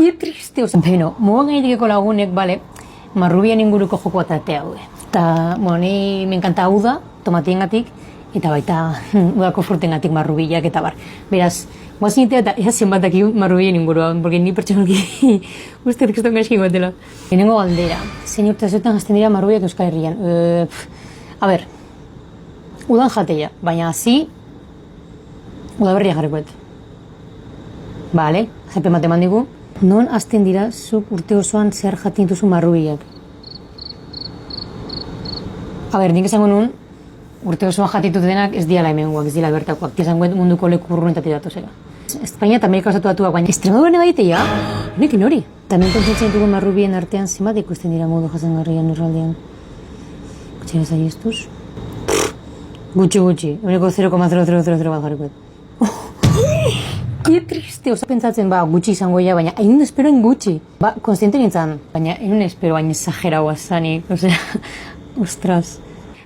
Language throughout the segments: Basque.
que triste, oza. Beno, mugan gaitekeko lagunek, bale, marrubian inguruko joko bat atea daude. Eta, bueno, ni me encanta uda, tomatiengatik, eta baita udako frutengatik marrubilak eta bar. Beraz, guazinetea eta ea zenbat daki marrubien inguruan, porque ni pertsonalki uste kriston gaizki gotela. Lehenengo galdera, zein urte azotan jazten dira marrubiak Euskal Herrian? A ber, udan jateia, baina zi, udaberria jarrikoet. Bale, zepe mateman digu. Non hasten dira zuk urte osoan zehar jaten duzu marrubiak? A ber, nik esango nun, urte osoan jatitut denak ez diala hemengoak, ez dira bertakoak. Esango munduko leku urrunetatik datozela. Espainia eta Amerika Estatu Batuak, baina Extremadura baitea, honekin hori. Tamen pentsatzen ditugu marrubien artean zenbat ikusten dira modu jasangarrian lurraldean. Gutxera zaiestuz? Gutxi, honeko 0,0000 bat jarrikoet. Que triste, oza pentsatzen, gutxi izango ja, baina hain esperoen gutxi. Konstiente nintzen, baina hain espero baina exageraua zanik, osea, ostras.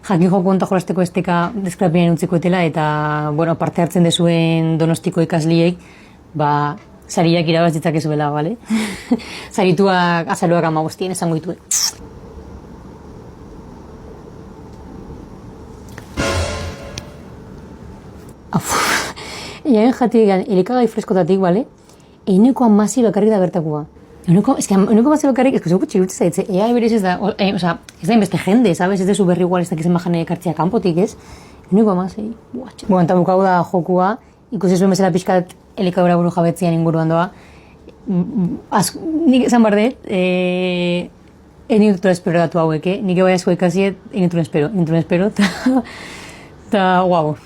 Jakin joko onta jolasteko esteka deskrapinen utzikoetela, eta, bueno, parte hartzen dezuen Donostiko ikasliek, sariak irabaz ditzakezuela, bale? Sarituak azaluak 15 esango ditue. Iaen jatik elikagai freskotatik, bale? Euneko 16 bakarrik da bertakoa. Euneko 16 bakarrik, ez que txirutze zaitze, ea eberes ez da, ez da inbeste jende, sabes? Ez dezu berri igual ez dakizen bajane kartzia kanpotik, ez? Euneko 16, bueno, eta bukau da jokua, ikusi zuen bezala pixkat elikadura buru jabetzian inguruan doa. Nik esan bardet, enidutura espero datu hauek, nik bai asko ikasiet, enidutura espero, eta, guau.